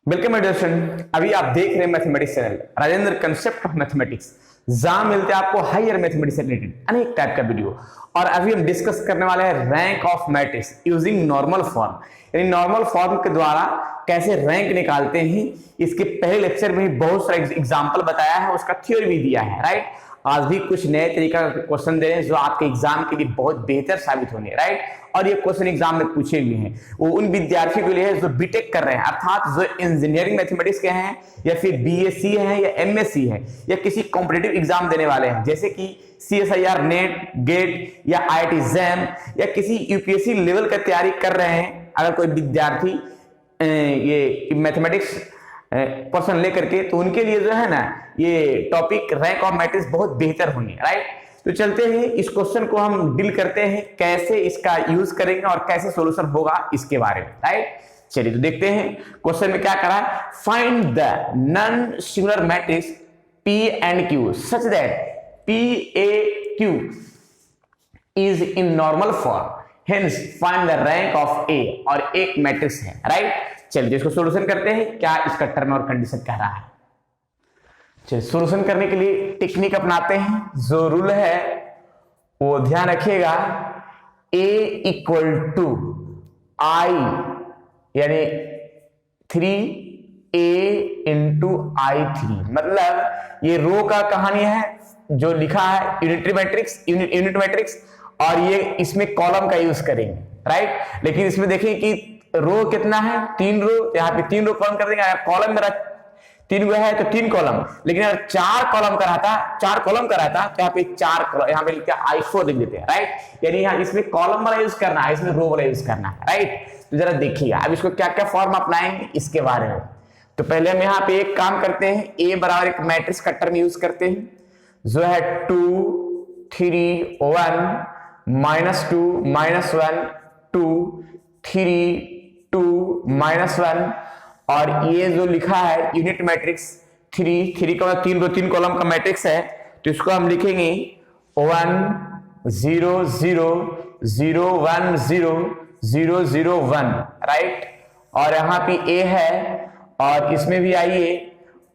Welcome my dear student. अभी आप देख रहे हैं mathematics channel Rajendra concept of mathematics. जहां मिलते हैं आपको हायर मैथमेटिक्स से रिलेटेड अनेक टाइप का वीडियो। और अभी हम डिस्कस करने वाले हैं rank of matrix using normal form, यानी नॉर्मल फॉर्म के द्वारा कैसे रैंक निकालते हैं। इसके पहले लेक्चर में ही बहुत सारा एग्जांपल बताया है, उसका थ्योरी भी दिया है, राइट। आज भी कुछ नए तरीका का क्वेश्चन दे रहे हैं जो आपके एग्जाम के लिए बहुत बेहतर साबित होंगे, राइट। और ये क्वेश्चन एग्जाम में पूछे हुए हैं, वो उन विद्यार्थियों के लिए है जो बीटेक कर रहे हैं, अर्थात जो इंजीनियरिंग मैथमेटिक्स के हैं या फिर बीएससी हैं या एमएससी हैं या किसी कॉम्पिटिटिव एग्जाम देने वाले हैं, जैसे कि सीएसआईआर, नेट, गेट या आईआईटी जैम या किसी यूपीएससी लेवल का तैयारी कर रहे हैं। अगर कोई विद्यार्थी ये मैथमेटिक्स क्वेश्चन लेकर के, तो उनके लिए जो है ना ये टॉपिक रैंक ऑफ मैट्रिक्स बहुत बेहतर होंगे, राइट। तो चलते हैं इस क्वेश्चन को हम डील करते हैं, कैसे इसका यूज करेंगे और कैसे सॉल्यूशन होगा इसके बारे में, राइट। चलिए तो देखते हैं क्वेश्चन में क्या करा है। Find the non singular matrix P and Q such that PAQ is in normal form, hence find the rank of A। और एक मैट्रिक्स है, राइट। चलिए इसको सॉल्यूशन करते हैं, क्या इसका टर्म और कंडीशन कह रहा है। चलिए सॉल्यूशन करने के लिए टेक्निक अपनाते हैं। जो रूल है वो ध्यान रखिएगा, A इक्वल टू I यानी 3A इंटू I3, मतलब ये रो का कहानी है जो लिखा है यूनिटरी मैट्रिक्स, यूनिट मैट्रिक्स, और ये इसमें कॉलम का यूज करेंगे, राइट। लेकिन इसमें देखिए कि रो कितना है, 3 रो, यहाँ पे 3 रो कॉलम कर देंगे। अगर कॉलम मेरा 3 रो है तो 3 कॉलम, लेकिन अगर 4 कॉलम का रहता, 4 कॉलम का रहता तो यहाँ पे 4 कॉलम, यहाँ पे लिखते हैं I4 लिख देते हैं, राइट। यानी यहाँ इसमें कॉलम वाला यूज करना है, इसमें रो वाला यूज करना है, राइट। तो जरा देखिएगा अब इसको क्या क्या फॉर्म अपनाएंगे इसके बारे में। तो पहले हम यहाँ पे एक काम करते हैं, A बराबर एक मैट्रिक्स का टर्म यूज करते हैं जो है 2 3 1 -2 -1 2 3 2 -1। और ये जो लिखा है यूनिट मैट्रिक्स 3 का 3 रो 3 कॉलम का मैट्रिक्स है, तो इसको हम लिखेंगे 1 0 0 0 1 0 0 0 1, राइट। और यहाँ पे A है और इसमें भी आइए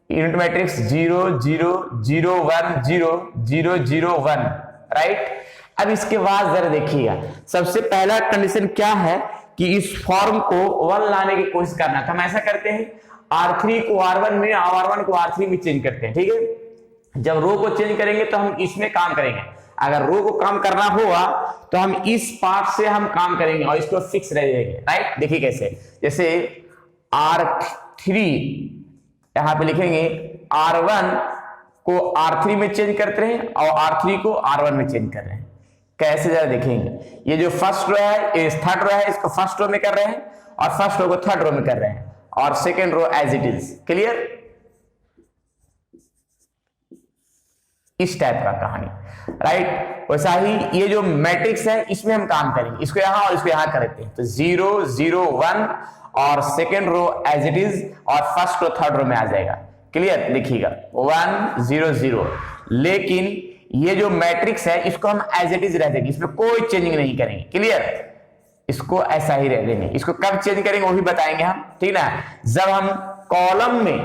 यूनिट मैट्रिक्स 0 0 0 1 0 0 0 1, राइट। अब इसके बाद जरा देखिएगा, सबसे पहला कंडीशन क्या है कि इस फॉर्म को 1 लाने की कोशिश करना। तो हम ऐसा करते हैं, R3 को R1 में और R1 को R3 में चेंज करते हैं, ठीक है। जब रो को चेंज करेंगे तो हम इसमें काम करेंगे। अगर रो को काम करना होगा तो हम इस पार्ट से हम काम करेंगे और इसको फिक्स रह जाएंगे, राइट। देखिए कैसे, जैसे R3 यहां पे लिखेंगे, R1 को R3 में चेंज करते हैं और R3 को R1 में चेंज कर रहे हैं। कैसे जरा देखेंगे, ये जो फर्स्ट रो है, थर्ड रो है, इसको फर्स्ट रो में कर रहे हैं और फर्स्ट रो को थर्ड रो में कर रहे हैं और second row as it is. Clear, इस टाइप का कहानी, राइट। वैसा ही ये जो मैट्रिक्स है इसमें हम काम करेंगे, इसको यहां और इसको यहां कर देते हैं। तो 0 0 1 और second row as it is और फर्स्ट रो थर्ड रो में आ जाएगा। क्लियर, देखिएगा 1 0 0। लेकिन ये जो मैट्रिक्स है इसको हम एज इट इज रह देंगे, इसमें कोई चेंजिंग नहीं करेंगे। क्लियर, इसको ऐसा ही रह देंगे। इसको कब चेंज करेंगे वो भी बताएंगे हम, ठीक ना। जब हम कॉलम में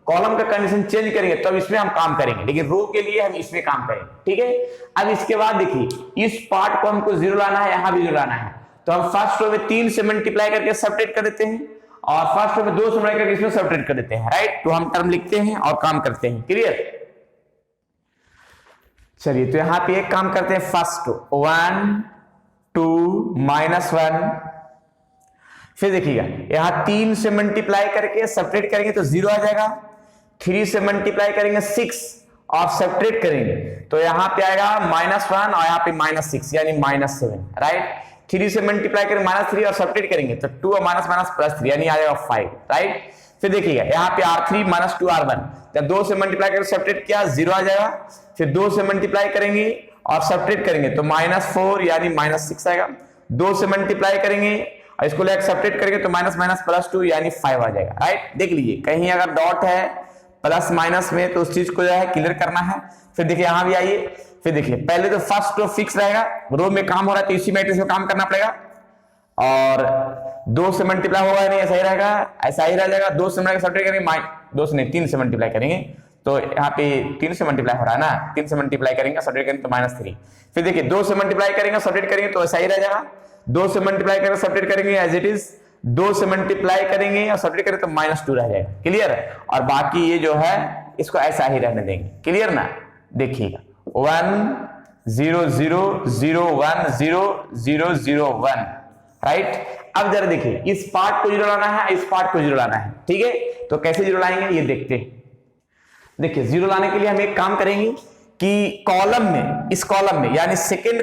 कॉलम का कंडीशन चेंज करेंगे तब इसमें हम काम करेंगे, लेकिन रो के लिए हम इसमें काम करेंगे, ठीक है। अब इसके बाद देखिए, इस पार्ट को हमको 0 लाना है, यहां भी 0 लाना है। तो हम फर्स्ट रो में 3 से मल्टीप्लाई करके सबट्रैक्ट कर देते हैं और फर्स्ट रो में 2 से मल्टीप्लाई करके इसमें सबट्रैक्ट कर देते हैं, राइट। तो हम टर्म लिखते हैं और काम करते हैं। क्लियर, चलिए तो यहां पे एक काम करते हैं, फर्स्ट 1 2 -1। फिर देखिएगा यहां 3 से मल्टीप्लाई करके सबट्रैक्ट करेंगे तो 0 आ जाएगा। 3 से मल्टीप्लाई करेंगे 6 और सबट्रैक्ट करेंगे तो यहां पे आएगा -1 और यहां पे -6 यानी -7, राइट। 3 से मल्टीप्लाई करेंगे -3 और सबट्रैक्ट करेंगे तो 2 और -3 यानी आ जाएगा 5, राइट। फिर देखिएगा यहाँ पे R3 -2 R1, जब 2 से मल्टीप्लाई करके सबट्रैक्ट किया 0 आ जाएगा। फिर 2 से मल्टीप्लाई करेंगे और सबट्रैक्ट करेंगे तो -4 यानी -6 आएगा। 2 से मल्टीप्लाई करेंगे और इसको लेकर सबट्रैक्ट करेंगे तो -+2 यानी 5 आ जाएगा, राइट। देख लीजिए कहीं अगर डॉट है प्लस माइनस में तो उस चीज को जो है क्लियर करना है। फिर देखिए यहां भी आइए, फिर देखिए पहले तो फर्स्ट रो फिक्स रहेगा, रो में काम हो रहा है तो इसी मैट्रिक्स में काम करना पड़ेगा। और 2 से मल्टीप्लाई होगा नहीं, ऐसा ही रहेगा, ऐसा ही रह जाएगा। 2 से सब्ट्रैक्ट करेंगे, 2 से नहीं 3 से मल्टीप्लाई करेंगे, तो यहाँ पे 3 से मल्टीप्लाई हो रहा है ना, 3 से मल्टीप्लाई करेंगे सब्ट्रैक्ट करेंगे तो -3। फिर देखिए 2 से मल्टीप्लाई करेंगे सब्ट्रैक्ट करेंगे तो ऐसा ही रह जाएगा। 2 से मल्टीप्लाई करेंगे सब्ट्रैक्ट करेंगे एज इट इज, 2 से मल्टीप्लाई करेंगे और सब्ट्रैक्ट करेंगे तो -2 रह जाएगा। क्लियर है? और बाकी ये जो है इसको ऐसा ही रहने देंगे। क्लियर ना? देखिएगा 1 0 0 0 1 0 0 0 1, राइट। अब जरा देखिए इस पार्ट को 0 लाना है, इस पार्ट को 0 लाना है, ठीक है। तो कैसे 0 लाएंगे ये देखते हैं। देखिए 0 लाने के लिए हम एक काम करेंगे कि कॉलम में, इस कॉलम में यानी सेकंड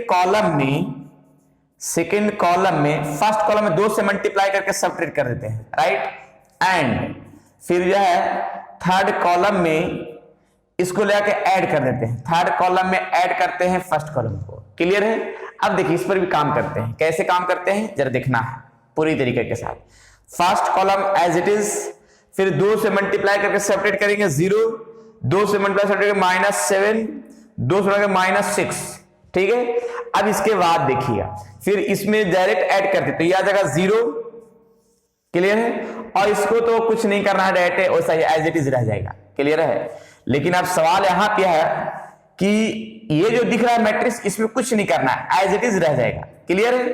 कॉलम में फर्स्ट कॉलम में 2 से मल्टीप्लाई करके सब्ट्रैक्ट कर देते हैं, राइट। एंड फिर जो है थर्ड कॉलम में इसको लेकर ऐड कर देते हैं, थर्ड कॉलम में ऐड करते हैं फर्स्ट कॉलम को। क्लियर है? अब देखिए इस पर भी काम करते हैं। कैसे काम करते हैं जरा देखना है पूरी तरीके के साथ। First column as it is, फिर 2 से मल्टीप्लाई करके सब्ट्रैक्ट करेंगे 0, 2 से मल्टीप्लाई सब्ट्रैक्ट -7, 2 से -6, ठीक है। अब इसके बाद देखिएगा फिर इसमें डायरेक्ट ऐड करते तो ये आ जाएगा 0। क्लियर है? और इसको तो कुछ नहीं करना है, डायरेक्ट वैसा ही एज इट इज रह जाएगा। क्लियर है? लेकिन अब सवाल यहां पे है कि ये जो दिख रहा है मैट्रिक्स, इसमें कुछ नहीं करना है, एज इट इज रह जाएगा। क्लियर है?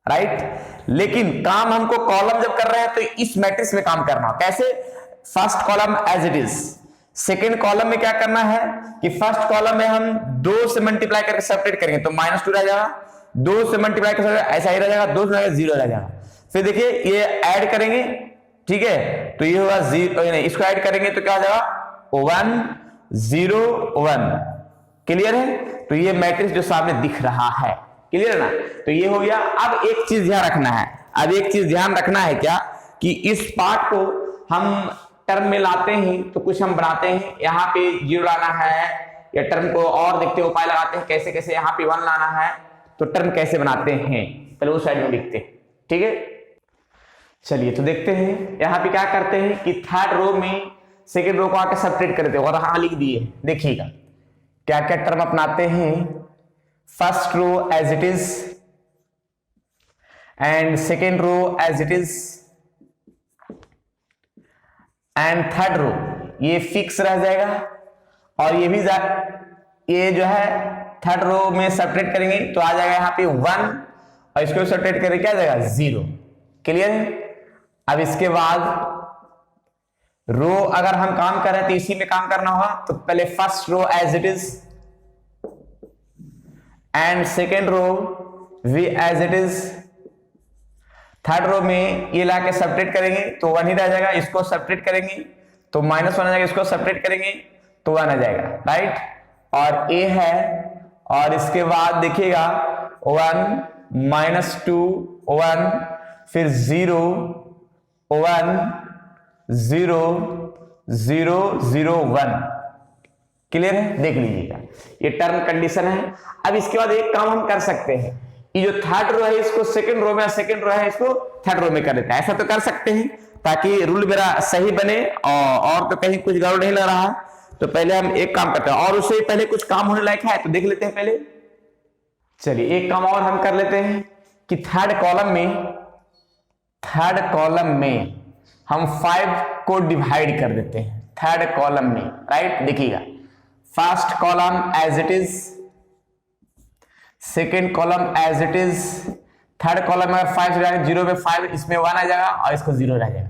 राइट। लेकिन काम हमको कॉलम जब कर रहे हैं तो इस मैट्रिक्स में काम करना हो। कैसे? First column as it is, second column में क्या करना है कि फर्स्ट कॉलम में हम 2 से मल्टीप्लाई करके सब्ट्रैक्ट करेंगे तो -2 रह जाएगा, 2 से मल्टीप्लाई करके ऐसा ही रह जाएगा, 2 से 0 रह जाएगा। फिर देखिए ये ऐड करेंगे, ठीक है, तो ये होगा 0, नहीं इसको ऐड करेंगे तो क्या हो जाएगा 1 0 1। क्लियर है? तो ये मैट्रिक्स जो सामने दिख रहा है, क्लियर है ना? तो ये हो गया। अब एक चीज ध्यान रखना है, अब एक चीज ध्यान रखना है क्या कि इस पार्ट को हम टर्म में लाते हैं तो कुछ हम बनाते हैं, यहाँ पे 0 लाना है या टर्म को और देखते हैं, उपाय लगाते हैं कैसे कैसे। यहाँ पे 1 लाना है तो टर्म कैसे बनाते हैं पहले उस साइड में लिखते हैं, ठीक है। चलिए तो देखते हैं यहाँ पे क्या करते हैं कि थर्ड रो में सेकेंड रो को आके सब्ट्रैक्ट करते हैं और हाँ लिख दिए। देखिएगा क्या क्या टर्म अपनाते हैं। First row as it is and second row as it is and third row ये फिक्स रह जाएगा। और ये भी ये जो है थर्ड रो में सब्ट्रैक्ट करेंगे तो आ जाएगा यहाँ पे 1 और इसको सब्ट्रैक्ट करेंगे क्या आ जाएगा 0। क्लियर है? अब इसके बाद रो अगर हम काम कर रहे हैं तो इसी में काम करना होगा। तो पहले first row as it is and second row भी as it is. Third row में ये लाके सब्ट्रैक्ट करेंगे तो 1 ही रह जाएगा, इसको सब्ट्रैक्ट करेंगे तो -1 आ जाएगा, इसको सब्ट्रैक्ट करेंगे तो 1 आ जाएगा, राइट। और ए है और इसके बाद देखिएगा 1 -2 1 फिर 0 1 0 0 0 1। क्लियर है? देख लीजिएगा ये टर्म कंडीशन है। अब इसके बाद एक काम हम कर सकते हैं, ये जो थर्ड रो है इसको सेकंड रो में, सेकंड रो है इसको थर्ड रो में कर देते हैं। ऐसा तो कर सकते हैं ताकि रूल मेरा सही बने और तो कहीं कुछ गड़बड़ नहीं लग रहा। तो पहले हम एक काम करते हैं और उससे पहले कुछ काम होने लायक है तो देख लेते हैं पहले। चलिए एक काम और हम कर लेते हैं कि थर्ड कॉलम में हम 5 को डिवाइड कर देते हैं थर्ड कॉलम में, राइट। देखिएगा first column as it is, second column as it is, third column में 5 0 में 5, इसमें 1 आ जाएगा और इसको 0 रह जाएगा,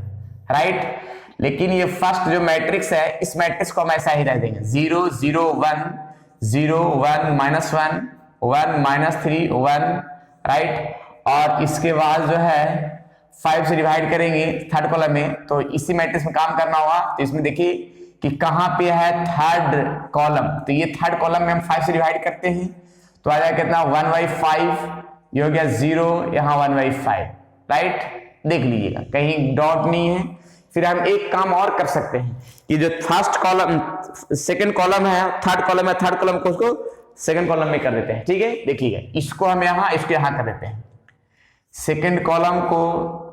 राइट। लेकिन ये फर्स्ट जो मैट्रिक्स है इस मैट्रिक्स को हम ऐसा ही रह देंगे 0 0 1 0 1 -1 1 -3 1, राइट। और इसके बाद जो है 5 से डिवाइड करेंगे थर्ड कॉलम में तो इसी मैट्रिक्स में काम करना होगा। तो इसमें देखिए कि कहां पे है थर्ड कॉलम, तो ये थर्ड कॉलम में हम 5 से डिवाइड करते हैं तो आ जाएगा कितना 1/5, ये हो गया 0, यहाँ 1/5, राइट। देख लीजिएगा कहीं डॉट नहीं है। फिर हम एक काम और कर सकते हैं कि जो फर्स्ट कॉलम सेकंड कॉलम है थर्ड कॉलम है, थर्ड कॉलम को उसको सेकंड कॉलम में कर देते हैं, ठीक है। देखिएगा इसको हम यहाँ इसको यहाँ कर देते हैं, सेकंड कॉलम को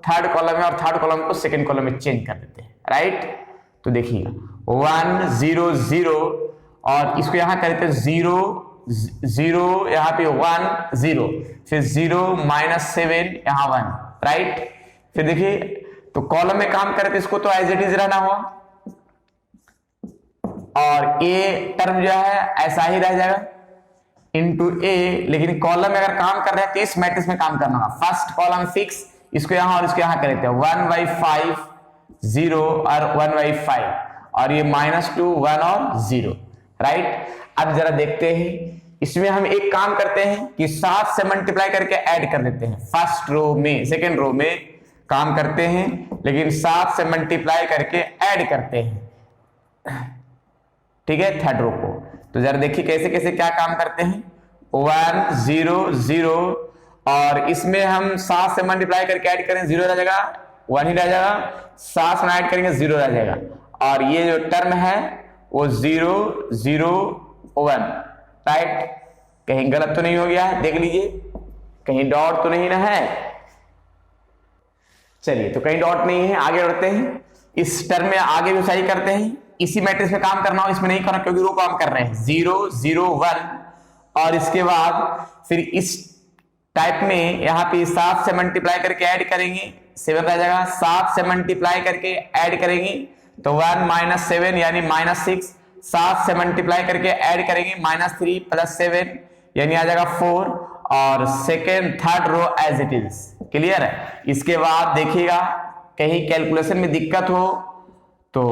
थर्ड कॉलम में और थर्ड कॉलम को सेकंड कॉलम में चेंज कर देते हैं, राइट। तो देखिएगा 1 0 0 और इसको यहाँ कर देते हैं 0 0 यहाँ पे 1 0, फिर 0 -7 यहाँ 1, राइट। फिर देखिए तो कॉलम में काम करे तो इसको तो एज इट इज रहना हुआ, और ए टर्म जो है ऐसा ही रह जाएगा इंटू ए, लेकिन कॉलम में अगर काम कर रहे हैं तो इस मैट्रिक्स में काम करना होगा। फर्स्ट कॉलम फिक्स, इसको यहां और इसको यहां कर देते हैं, 1/5 0 और 1/5, और ये -2 1 और 0, राइट। अब जरा देखते हैं, इसमें हम एक काम करते हैं कि 7 से मल्टीप्लाई करके ऐड कर देते हैं। फर्स्ट रो में सेकेंड रो में काम करते हैं, लेकिन 7 से मल्टीप्लाई करके ऐड करते हैं, ठीक है, थर्ड रो को। तो जरा देखिए कैसे कैसे क्या काम करते हैं। 1 0 0, और इसमें हम 7 से मल्टीप्लाई करके ऐड करें 0 रह जाएगा, 1 ही रह जाएगा, 7 से ऐड करेंगे 0 रह जाएगा, और ये जो टर्म है वो 0 0 1, राइट। कहीं गलत तो नहीं हो गया है, देख लीजिए कहीं डॉट तो नहीं ना है। चलिए तो कहीं डॉट नहीं है, आगे बढ़ते हैं। इस टर्म में आगे भी सही करते हैं, इसी मैट्रिक्स में काम करना हो, इसमें नहीं करना क्योंकि रो काम कर रहे हैं 0 0 1, और इसके बाद फिर इस टाइप में यहाँ पे 7 से मल्टीप्लाई करके ऐड करेंगे 7 रह जाएगा, 7 से मल्टीप्लाई करके ऐड करेंगे तो 1 -7 यानी -6, 7 से मल्टीप्लाई करके ऐड करेंगे -3 + 7 यानी आ जाएगा 4, और second third row as it is, clear है। इसके बाद देखिएगा कहीं कैलकुलेशन में दिक्कत हो तो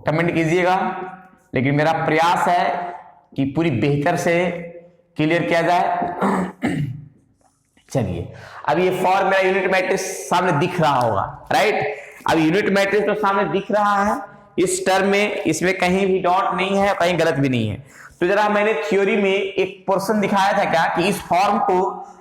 कमेंट कीजिएगा, लेकिन मेरा प्रयास है कि पूरी बेहतर से क्लियर किया जाए। चलिए अब ये फॉर्म मेरा यूनिट मैट्रिक्स सामने दिख रहा होगा, राइट। अब यूनिट मैट्रिक्स तो सामने दिख रहा है इस टर्म में, इसमें कहीं भी डॉट नहीं है, कहीं गलत भी नहीं है। तो जरा मैंने थ्योरी में एक पोर्शन दिखाया था क्या कि इस फॉर्म को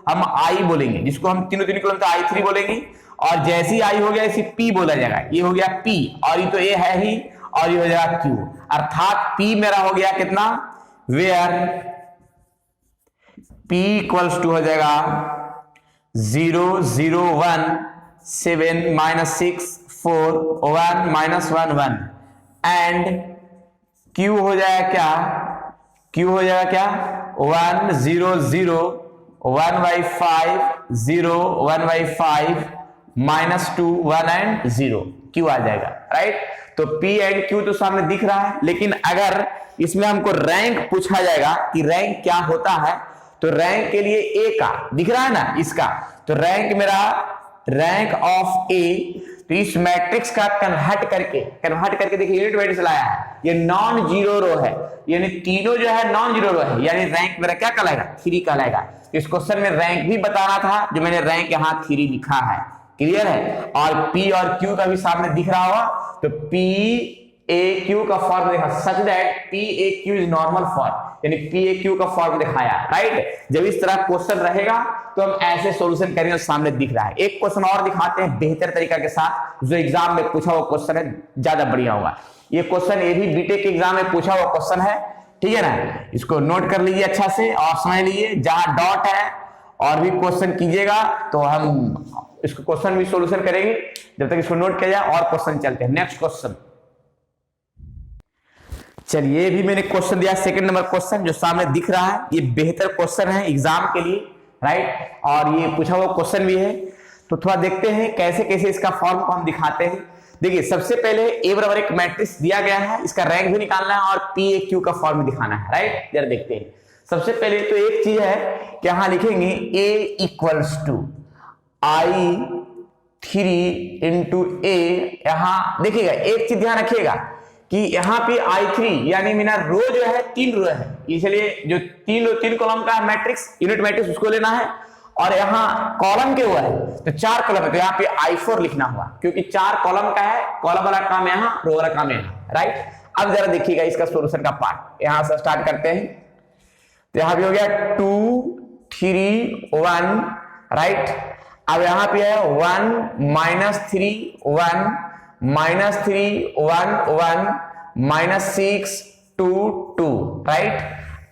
हम आई बोलेंगे, जिसको हम तीनों कॉलम का I3 बोलेंगे, और जैसे ही आई हो गया इसे P बोला जाएगा, ये हो गया P, और ये तो A है ही, और ये हो जाएगा Q, अर्थात P मेरा हो गया कितना, वेयर P इक्वल्स टू हो जाएगा 0 0 1 7 -6 4 1 -1 1, एंड Q हो जाएगा क्या, Q हो जाएगा क्या 1 0 0 1/5 0 1/5 -2 1 and 0, Q आ जाएगा, राइट। तो P एंड Q तो सामने दिख रहा है, लेकिन अगर इसमें हमको रैंक पूछा जाएगा कि रैंक क्या होता है, तो रैंक के लिए A का दिख रहा है ना इसका, तो रैंक मेरा रैंक ऑफ A, तो इस मैट्रिक्स का कन्वर्ट करके देखिए यूनिट मैट्रिक्स लाया है, ये नॉन जीरो रो है, यानी तीनों जो है नॉन जीरो रो है, यानी रैंक मेरा क्या कहलाएगा 3 कहलाएगा। इस क्वेश्चन में रैंक भी बताना था, जो मैंने रैंक यहाँ 3 लिखा है, क्लियर है। और P और Q का भी सामने दिख रहा होगा, तो PAQ का फॉर्म देखा, such that PAQ is normal form, यानी PAQ का फॉर्म दिखाया, राइट। जब इस तरह क्वेश्चन रहेगा तो हम ऐसे सॉल्यूशन करेंगे, सामने दिख रहा है। एक क्वेश्चन और दिखाते हैं बेहतर तरीका के साथ, जो एग्जाम में पूछा हुआ क्वेश्चन है, ज्यादा बढ़िया होगा। ये क्वेश्चन ये भी बीटेक के एग्जाम में पूछा हुआ क्वेश्चन है, ठीक है ना। इसको नोट कर लीजिए अच्छा से और समझ लीजिए, जहां डॉट है और भी क्वेश्चन कीजिएगा, तो हम इसको क्वेश्चन भी सॉल्यूशन करेंगे। जब तक इसको नोट किया जाए और क्वेश्चन चलते हैं। नेक्स्ट क्वेश्चन, चलिए ये भी मैंने क्वेश्चन दिया, सेकंड नंबर क्वेश्चन जो सामने दिख रहा है, ये बेहतर क्वेश्चन है एग्जाम के लिए, राइट, और ये पूछा हुआ क्वेश्चन भी है। तो थोड़ा देखते हैं कैसे कैसे इसका फॉर्म को हम दिखाते हैं। देखिए सबसे पहले A बराबर एक मैट्रिक्स दिया गया है, इसका रैंक भी निकालना है और PAQ का फॉर्म भी दिखाना है, राइट। जरा देखते हैं। सबसे पहले तो एक चीज है कि यहां लिखेंगे A equals to I3 into A। यहां देखिएगा एक चीज ध्यान रखिएगा कि यहाँ पे I3 यानी मेरा रो जो है 3 रो है, इसलिए जो 3 कॉलम का मैट्रिक्स यूनिट मैट्रिक्स उसको लेना है, और यहाँ कॉलम के हुआ है तो 4 कॉलम है, तो यहाँ पे I4 लिखना हुआ क्योंकि 4 कॉलम का है, कॉलम वाला काम यहाँ, रो वाला काम यहाँ, राइट। अब जरा देखिएगा इसका सॉल्यूशन का पार्ट, यहां से स्टार्ट करते हैं। तो यहाँ पे हो गया 2 3 1, राइट। अब यहाँ पे है 1 -3 1 -3 1 1 -6 2 2, राइट।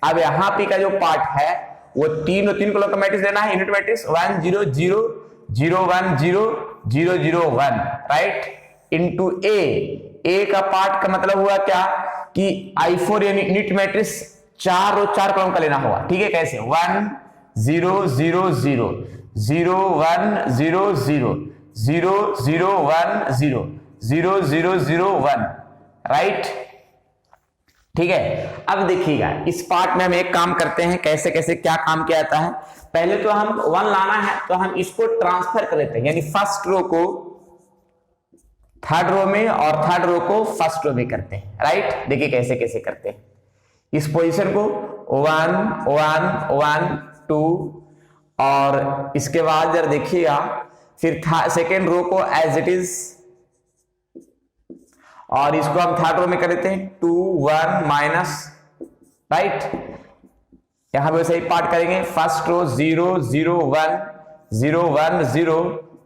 अब यहाँ पे का जो पार्ट है वो 3 कॉलम का मैट्रिक्स लेना है, unit matrix 1 0 0 0 1 0 0 0 1, right, into A का पार्ट का मतलब हुआ क्या कि I4 यानी यूनिट मैट्रिक्स 4 रो 4 कॉलम का लेना होगा, ठीक है। कैसे 1 0 0 0 0 1 0 0 0 0 1 0 0 0 0 1, राइट, ठीक है। अब देखिएगा इस पार्ट में हम एक काम करते हैं, कैसे कैसे क्या काम किया जाता है। पहले तो हम 1 लाना है तो हम इसको ट्रांसफर कर लेते हैं, यानी फर्स्ट रो को थर्ड रो में और थर्ड रो को फर्स्ट रो में करते हैं, राइट। देखिए कैसे कैसे करते हैं। इस पोजीशन को 1 1 1 2 और इसके बाद जरा देखिएगा फिर सेकेंड रो को एज इट इज और इसको हम थर्ड रो में कर देते हैं 2 1 माइनस, राइट। यहां पे वैसे ही पार्ट करेंगे, फर्स्ट रो 0 0 1 0 1 0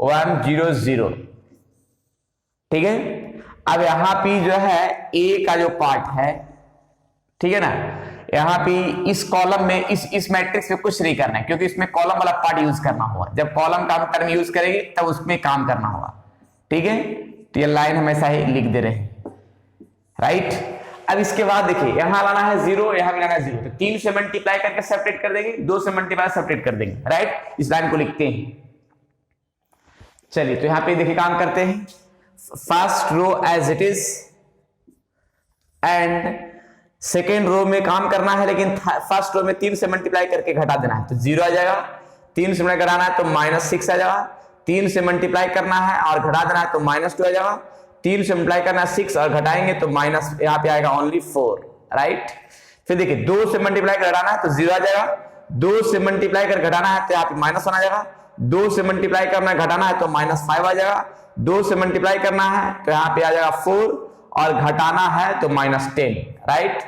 1 0 0, ठीक है। अब यहां पे जो है ए का जो पार्ट है, ठीक है ना, यहां पे इस कॉलम में इस मैट्रिक्स में कुछ नहीं करना है, क्योंकि इसमें कॉलम वाला पार्ट यूज करना होगा। जब कॉलम का हम टर्म यूज करेंगे तब उसमें काम करना होगा, ठीक है। तो ये लाइन हमेशा ही लिख दे रहे हैं, राइट। अब इसके बाद देखिए यहां लाना है 0, यहां भी लाना है 0, तो 3 से मल्टीप्लाई करके सेपरेट कर देंगे, 2 से मल्टीप्लाई सेपरेट कर देंगे, राइट। इस लाइन को लिखते हैं। चलिए तो यहां पे देखिए काम करते हैं, first row as it is and second row में काम करना है, लेकिन फर्स्ट रो में 3 से मल्टीप्लाई करके घटा देना है, तो 0 आ जाएगा। 3 से मल्टीप्लाई कराना है तो -6 आ जाएगा। 3 से मल्टीप्लाई करना है और घटा देना है तो -2 आ जाएगा। 3 से मल्टीप्लाई करना है 6 और घटाएंगे तो माइनस यहाँ पे आएगा ओनली 4, राइट। फिर देखिए 2 से मल्टीप्लाई कर घटाना है तो 0 आ जाएगा। 2 से मल्टीप्लाई कर घटाना है तो यहाँ पे -1 आ जाएगा। 2 से मल्टीप्लाई करना घटाना है तो -5 आ जाएगा। 2 से मल्टीप्लाई करना है तो यहाँ पे आ जाएगा 4 और घटाना है तो -10, राइट।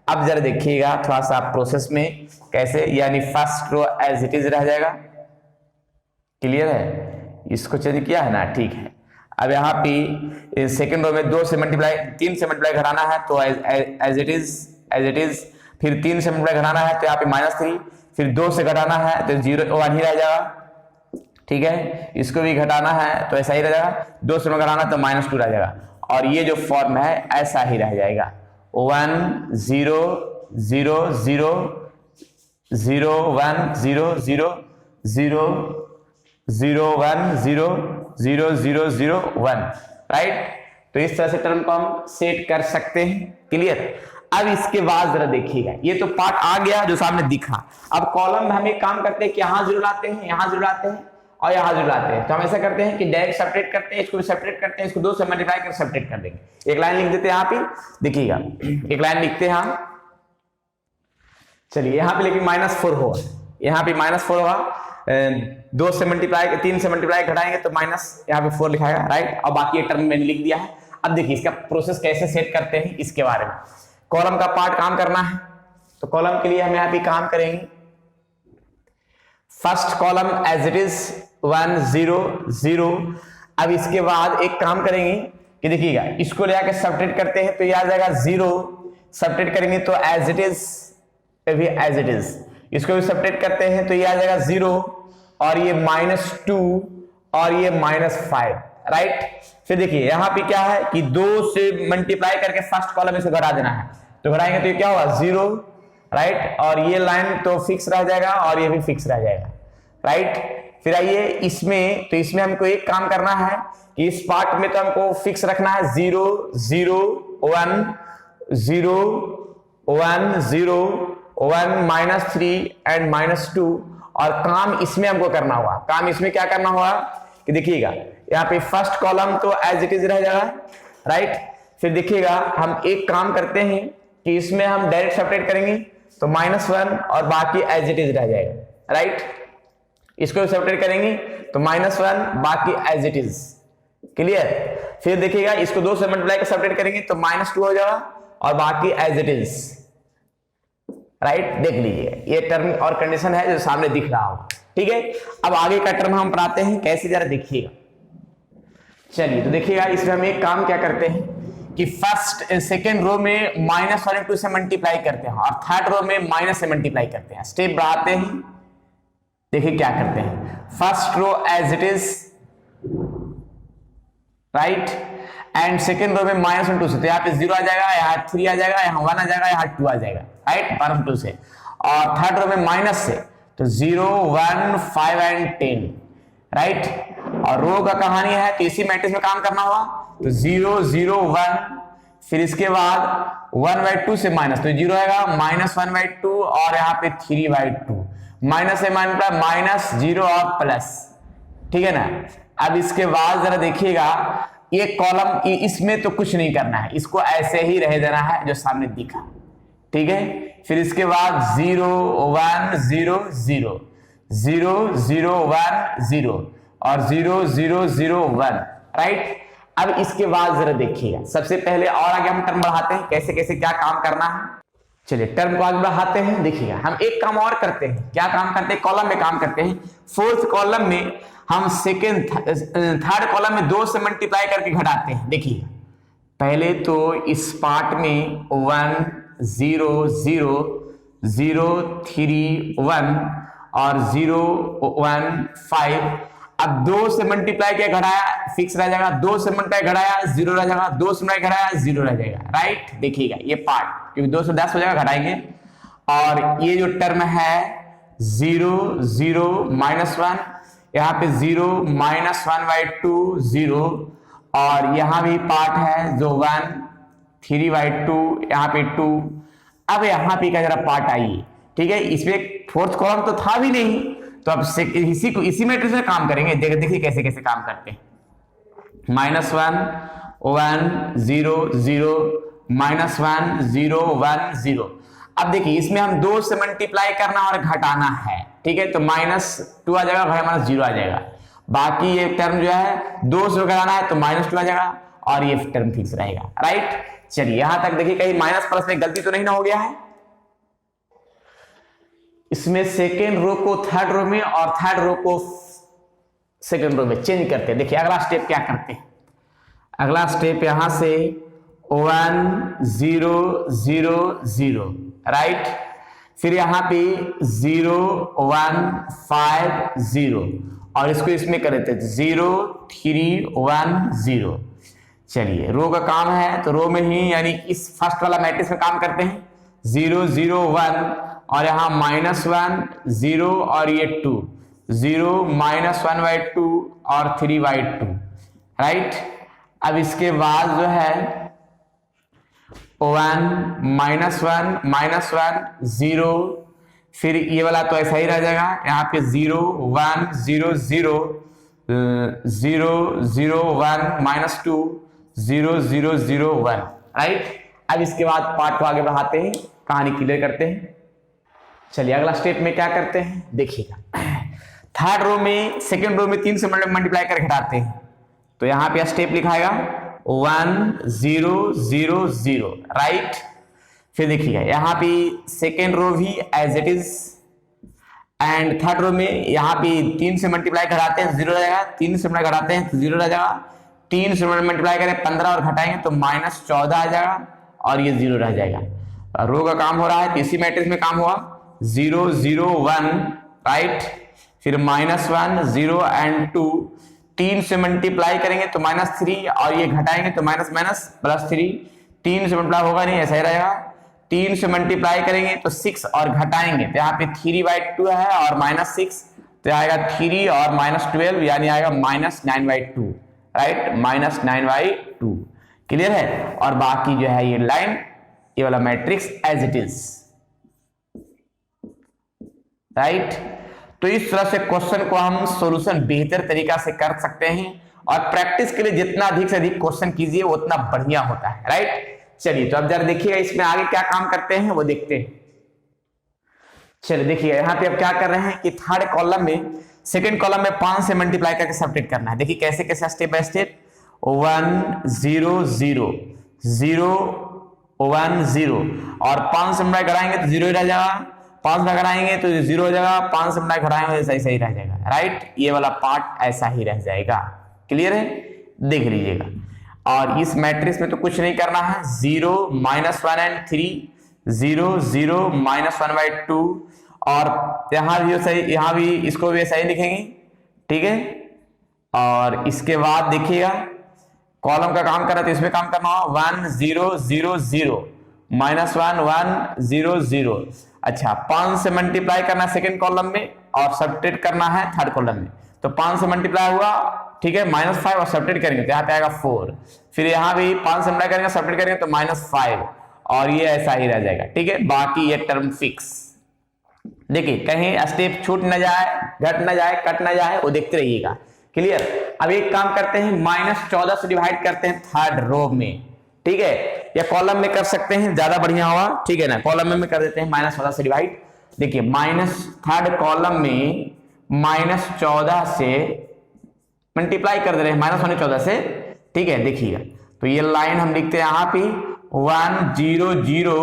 अब जरा देखिएगा थोड़ा सा प्रोसेस में कैसे, यानी first row as it is रह जाएगा, क्लियर है। इसको चेंज किया है ना, ठीक है। अब यहाँ पे सेकेंड रो में 2 से मल्टीप्लाई 3 से मल्टीप्लाई घटाना है तो एज इट इज, फिर 3 से मल्टीप्लाई घटाना है तो यहाँ पे -3, फिर 2 से घटाना है तो 0 1 ही रह जाएगा, ठीक है। इसको भी घटाना है तो ऐसा ही रह जाएगा। 2 से घटाना तो -2 रह जाएगा, और ये जो फॉर्म है ऐसा ही रह जाएगा, 1 0 0 0 0 1 0 0 0 0 1 0 0 0 0 1, राइट। तो इस तरह से टर्म को हम सेट कर सकते हैं, क्लियर। अब इसके बाद जरा देखिएगा, ये तो पार्ट आ गया जो सामने दिखा। अब कॉलम में हम एक काम करते हैं कि यहां 0 लाते हैं, यहां 0 लाते हैं और यहां 0 लाते हैं। तो हम ऐसा करते हैं कि डायरेक्ट सेपरेट करते हैं, इसको भी सेपरेट करते हैं, इसको 2 से मल्टीप्लाई कर सेपरेट कर देंगे। एक लाइन लिख देते हैं यहाँ पे, देखिएगा एक लाइन लिखते हैं हम। चलिए यहाँ पे लेकिन -4 होगा, यहाँ पे -4 होगा। 2 से मल्टीप्लाई 3 से मल्टीप्लाई घटाएंगे तो माइनस यहाँ पे 4 लिखाएगा, राइट। और बाकी ये टर्म मैंने लिख दिया है। अब देखिए इसका प्रोसेस कैसे सेट करते हैं इसके बारे में। कॉलम का पार्ट काम करना है तो कॉलम के लिए हम यहाँ पे काम करेंगे, first column as it is 1 0 0। अब इसके बाद एक काम करेंगे कि देखिएगा इसको ले आकर सब्ट्रैक्ट करते हैं तो ये आ जाएगा 0, सब्ट्रैक्ट करेंगे तो as it is, as it is. इसको भी सब्ट्रैक्ट करते हैं तो ये आ जाएगा 0 और ये -2 और ये -5, राइट। फिर देखिए यहाँ पे क्या है कि 2 से मल्टीप्लाई करके फर्स्ट कॉलम इसको घटा देना है, तो घटाएंगे तो ये क्या होगा 0, राइट। और ये लाइन तो फिक्स रह जाएगा और ये भी फिक्स रह जाएगा, राइट। फिर आइए इसमें, तो इसमें हमको एक काम करना है कि इस पार्ट में तो हमको फिक्स रखना है 0 0 1 0 1 0 1 -3 एंड -2। और काम इसमें हमको करना होगा, काम इसमें क्या करना होगा कि देखिएगा यहाँ पे फर्स्ट कॉलम तो एज इट इज रह जाएगा, राइट। फिर देखिएगा हम एक काम करते हैं कि इसमें हम डायरेक्ट सेपरेट करेंगे तो -1 और बाकी एज इट इज रह जाएगा, राइट। इसको सेपरेट करेंगे तो -1 बाकी एज इट इज, क्लियर। फिर देखिएगा इसको 2 से मल्टीप्लाई कर सेपरेट करेंगे तो -2 हो जाएगा और बाकी एज इट इज, राइट। देख लीजिए ये टर्म और कंडीशन है जो सामने दिख रहा होगा, ठीक है। अब आगे का टर्म हम पढ़ाते हैं कैसे, जरा देखिएगा। चलिए तो देखिएगा इसमें हम एक काम क्या करते हैं कि फर्स्ट सेकेंड रो में -1 से मल्टीप्लाई करते हैं और थर्ड रो में माइनस से मल्टीप्लाई करते हैं। स्टेप बढ़ाते हैं, देखिए क्या करते हैं। First row as it is right. And second row में -1 2 से, तो यहाँ पे 0 आ जाएगा, यहाँ 3 आ जाएगा, यहाँ 1 आ जाएगा, यहाँ 2 आ जाएगा, राइट, -2 से। और थर्ड रो में माइनस से, तो 0 1 5 एंड 10, राइट। और रो का कहानी है तो इसी मैट्रिक्स में काम करना होगा, तो 0 0 1, फिर इसके बाद 1/2 से माइनस, तो 0 आएगा, -1/2 और यहाँ पे 3/2, माइनस से माइनस, -0 और प्लस, ठीक है ना। अब इसके बाद जरा देखिएगा, ये कॉलम इसमें तो कुछ नहीं करना है, इसको ऐसे ही रह देना है जो सामने दिखा, ठीक है। फिर इसके बाद 0 1 0 0 0 0 1 0 और 0 0 0 1, राइट। अब इसके बाद जरा देखिएगा, सबसे पहले और आगे हम टर्म बढ़ाते हैं, कैसे कैसे क्या काम करना है। चलिए टर्म को आगे बढ़ाते हैं। देखिएगा हम एक काम और करते हैं, क्या काम करते हैं, कॉलम में काम करते हैं। फोर्थ कॉलम में हम थर्ड कॉलम में 2 से मल्टीप्लाई करके घटाते हैं। देखिए पहले तो इस पार्ट में 1 0 0 0 3 1 और 0 1 5, अब 2 से मल्टीप्लाई किया घटाया फिक्स रह जाएगा, 2 से मल्टीप्लाई घटाया 0 रह जाएगा, 2 से मल्टीप्लाई घटाया 0 रह जाएगा, राइट। देखिएगा ये पार्ट, क्योंकि 2 से 10 हो जाएगा, घटाएंगे। और ये जो टर्म है 0 0 -1, यहाँ पे 0 -1/2 0, और यहाँ भी पार्ट है जो 1 3/2, यहाँ पे 2। अब यहाँ पे का जरा पार्ट आइए, ठीक है। इसमें फोर्थ कॉलम तो था भी नहीं, तो अब इसी मैट्रिक्स में काम करेंगे। देखिए कैसे कैसे काम करते हैं। -1 1 0 0 -1 0 1 0। अब देखिए इसमें हम 2 से मल्टीप्लाई करना और घटाना है, ठीक है। तो -2 आ जाएगा, -0 आ जाएगा। बाकी ये टर्म जो है 2 से घटाना है तो -2 आ जाएगा, और ये टर्म फिक्स रहेगा, राइट। चलिए यहां तक देखिए, कहीं माइनस प्लस में गलती तो नहीं ना हो गया है। इसमें सेकेंड रो को थर्ड रो में और थर्ड रो को सेकेंड रो में चेंज करते हैं। देखिए अगला स्टेप क्या करते हैं। अगला स्टेप यहां से 1 0 0 0, राइट। फिर यहां पे 0 1 5 0, और इसको इसमें कर देते हैं 0 3 1 0। चलिए रो का काम है तो रो में ही, यानी इस फर्स्ट वाला मैट्रिक्स में काम करते हैं। 0 0 1 और यहाँ -1 0 और ये 2 0 -1/2 और 3/2, राइट। अब इसके बाद जो है 1 -1 0, फिर ये वाला तो ऐसा ही रह जाएगा। यहाँ पे 0 1 0 0 0 0 1 -2 0 0 0 1, राइट। अब इसके बाद पार्ट को आगे बढ़ाते हैं, कहानी क्लियर करते हैं। चलिए अगला स्टेप में क्या करते हैं, देखिएगा। थर्ड रो में सेकेंड रो में 3 से मल्टीप्लाई कर घटाते हैं, तो यहां पे स्टेप लिखाएगा 1 0 0 0, राइट। फिर देखिएगा यहाँ पे सेकेंड रो भी as it is, and third row में यहाँ पे 3 से मल्टीप्लाई घटाते हैं 0 रह जाएगा, 3 से मल्टीप्लाई घटाते हैं तो 0 रह जाएगा, 3 से मल्टीप्लाई करें 15 और घटाएंगे तो -14 आ जाएगा, और ये 0 रह जाएगा। रो का काम हो रहा है तो इसी मैट्रिक्स में काम हुआ 0 0 1, राइट। फिर -1 0 एंड 2, 3 से मल्टीप्लाई करेंगे तो -3, और ये घटाएंगे तो +3, 3 से मल्टीप्लाई होगा नहीं, ऐसा ही रहेगा। 3 से मल्टीप्लाई करेंगे तो 6 और घटाएंगे तो यहाँ पे 3/2 है और -6, तो आएगा 3 और -12, यानी आएगा -9/2, राइट, -9/2। क्लियर है। और बाकी जो है ये लाइन, ये वाला matrix as it is, right. तो इस तरह से क्वेश्चन को हम सॉल्यूशन बेहतर तरीका से कर सकते हैं, और प्रैक्टिस के लिए जितना अधिक से अधिक क्वेश्चन कीजिए उतना बढ़िया होता है, राइट। चलिए तो अब जरा देखिएगा इसमें आगे क्या काम करते हैं वो देखते हैं। चलिए देखिए यहाँ पे अब क्या कर रहे हैं कि थर्ड कॉलम में सेकंड कॉलम में 5 से मल्टीप्लाई करके सब्ट्रैक्ट करना है। देखिए कैसे कैसे स्टेप बाय स्टेप। 1 0 0 0 1 0, और 5 से मल्टीप्लाई कराएंगे तो 0 ही रह जाएगा, 5 में घटाएंगे तो 0 हो जाएगा, 5 से मल्टीप्लाई घटाएंगे तो सही रह जाएगा, राइट। ये वाला पार्ट ऐसा ही रह जाएगा। क्लियर है, देख लीजिएगा। और इस मैट्रिक्स में तो कुछ नहीं करना है। 0 -1 एंड 3 0 0 -1/2, और यहां भी सही, यहां भी इसको भी सही लिखेंगे, ठीक है। और इसके बाद देखिएगा कॉलम का काम कर रहा है तो इसमें काम करना होगा 1 0 0 0 -1 1 0 0। अच्छा 5 से मल्टीप्लाई करना है सेकंड कॉलम में और सब्ट्रैक्ट करना है थर्ड कॉलम में। तो 5 से मल्टीप्लाई हुआ, ठीक है, -5 और सब्ट्रैक्ट करेंगे तो यहाँ पे आएगा 4। फिर यहाँ भी 5 से मल्टीप्लाई करेंगे सब्ट्रैक्ट करेंगे तो -5 और ये ऐसा ही रह जाएगा, ठीक है। बाकी ये टर्म फिक्स। देखिए कहीं स्टेप छूट ना जाए, घट ना जाए, कट ना जाए, वो देखते रहिएगा। क्लियर। अब एक काम करते हैं, -14 से डिवाइड करते हैं थर्ड रो में, ठीक है, या कॉलम में कर सकते हैं, ज्यादा बढ़िया होगा, ठीक है ना। कॉलम में कर देते हैं -14 से डिवाइड। देखिए थर्ड कॉलम में -14 से मल्टीप्लाई कर दे रहे हैं, -14 से, ठीक है। देखिएगा तो ये लाइन हम लिखते हैं यहाँ पे 1 0 0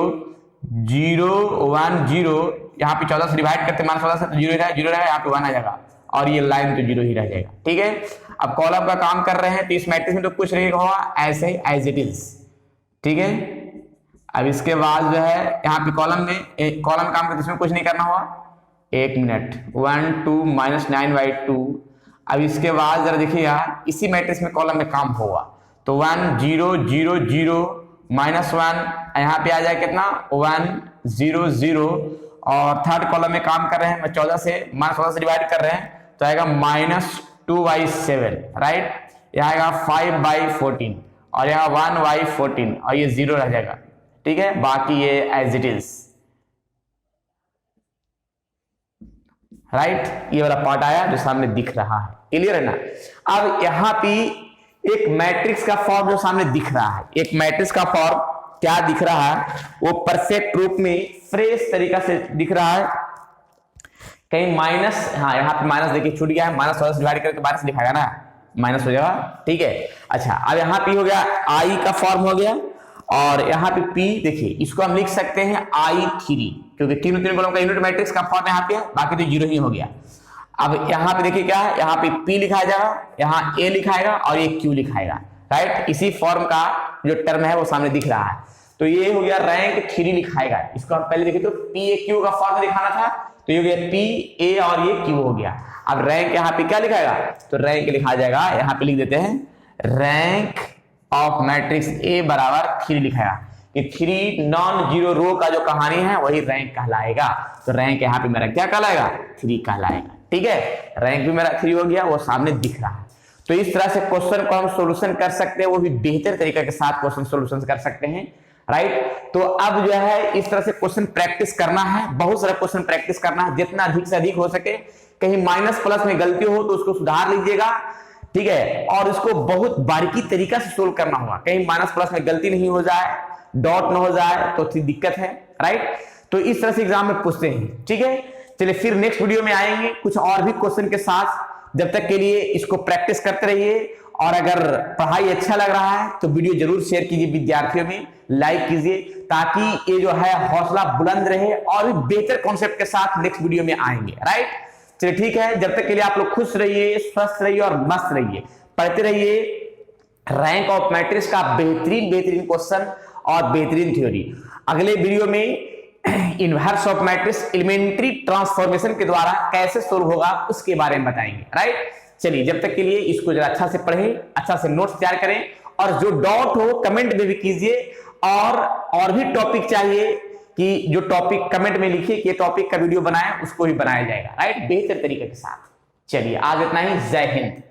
0 1 0, यहाँ पे 14 से डिवाइड करते हैं -14 से तो 0 रहेगा, यहाँ पे 1 आ जाएगा और ये लाइन तो 0 ही रह जाएगा, ठीक है। अब कॉलम का काम कर रहे हैं तो इस मैट्रिक्स में तो कुछ नहीं होगा, ऐसे एज इट इज, ठीक है। अब इसके बाद जो है यहाँ पे कॉलम में कॉलम काम करते इसमें कुछ नहीं करना होगा। 1 मिनट 1 2 -9/2। अब इसके बाद जरा देखिएगा इसी मैट्रिक्स में कॉलम में काम होगा तो 1 0 0 0 -1 यहाँ पे आ जाए कितना 1 0 0 और थर्ड कॉलम में काम कर रहे हैं -14 से डिवाइड कर रहे हैं तो आएगा -2/7, राइट। यहाँ आएगा 5/14 और यहाँ 1/14 और ये 0 रह जाएगा, ठीक है। बाकी ये एज इट इज, राइट। ये वाला पार्ट आया जो सामने दिख रहा है, क्लियर है ना। अब यहाँ पे एक मैट्रिक्स का फॉर्म जो सामने दिख रहा है, एक मैट्रिक्स का फॉर्म क्या दिख रहा है, वो परफेक्ट रूप में फ्रेश तरीका से दिख रहा है। कहीं माइनस, हाँ यहाँ पे माइनस देखिए छूट गया है, -14 से डिवाइड करके माइनस दिखाएगा ना, माइनस हो जाएगा, ठीक है। अच्छा अब यहाँ पे हो गया आई का फॉर्म हो गया और यहाँ पे पी, देखिए इसको हम लिख सकते हैं I3 क्योंकि तीनों कॉलम का यूनिट मैट्रिक्स का फॉर्म यहाँ पे है, बाकी तो 0 ही हो गया। अब यहाँ पे देखिए क्या है, यहाँ पे P लिखा जाएगा, यहाँ A लिखाएगा और ये Q लिखाएगा, राइट। इसी फॉर्म का जो टर्म है वो सामने दिख रहा है तो ये हो गया रैंक 3 लिखाएगा। इसको हम पहले देखें तो PAQ का फॉर्म दिखाना था तो ये हो गया PA और ये Q हो गया। अब रैंक यहाँ पे क्या लिखाएगा तो रैंक लिखा जाएगा, यहाँ पे लिख देते हैं रैंक ऑफ मैट्रिक्स A बराबर 3 लिखाएगा कि 3 नॉन जीरो रो का जो कहानी है वही रैंक कहलाएगा। तो रैंक यहाँ पे मेरा क्या कहलाएगा 3 कहलाएगा, ठीक है। रैंक भी मेरा 3 हो गया, वो सामने दिख रहा है। तो इस तरह से क्वेश्चन को हम सोल्यूशन कर सकते हैं, वो भी बेहतर तरीके के साथ क्वेश्चन सोल्यूशन कर सकते हैं, राइट। तो अब जो है इस तरह से क्वेश्चन प्रैक्टिस करना है, बहुत सारा क्वेश्चन प्रैक्टिस करना है, जितना अधिक से अधिक हो सके। कहीं माइनस प्लस में गलती हो तो उसको सुधार लीजिएगा, ठीक है, और इसको बहुत बारीकी तरीका से सोल्व करना होगा। कहीं माइनस प्लस में गलती नहीं हो जाए, डॉट न हो जाए तो दिक्कत है, राइट। तो इस तरह से एग्जाम में पूछते हैं, ठीक है। चलिए फिर नेक्स्ट वीडियो में आएंगे कुछ और भी क्वेश्चन के साथ। जब तक के लिए इसको प्रैक्टिस करते रहिए और अगर पढ़ाई अच्छा लग रहा है तो वीडियो जरूर शेयर कीजिए विद्यार्थियों में, लाइक कीजिए ताकि ये जो है हौसला बुलंद रहे और भी बेहतर कॉन्सेप्ट के साथ नेक्स्ट वीडियो में आएंगे, राइट। चलिए ठीक है, जब तक के लिए आप लोग खुश रहिए, स्वस्थ रहिए और मस्त रहिए, पढ़ते रहिए रैंक ऑफ मैट्रिक्स का बेहतरीन क्वेश्चन और बेहतरीन थ्योरी। अगले वीडियो में inverse of matrix elementary transformation के द्वारा कैसे सोल्व होगा उसके बारे में बताएंगे, राइट। चलिए जब तक के लिए इसको जरा अच्छा से पढ़ें, अच्छा से नोट्स तैयार करें और जो डाउट हो कमेंट में भी कीजिए और भी टॉपिक चाहिए कि जो टॉपिक कमेंट में लिखिए कि ये टॉपिक का वीडियो बनाएं, उसको भी बनाया जाएगा, राइट, बेहतर तरीके के साथ। चलिए आज इतना ही, जय हिंद।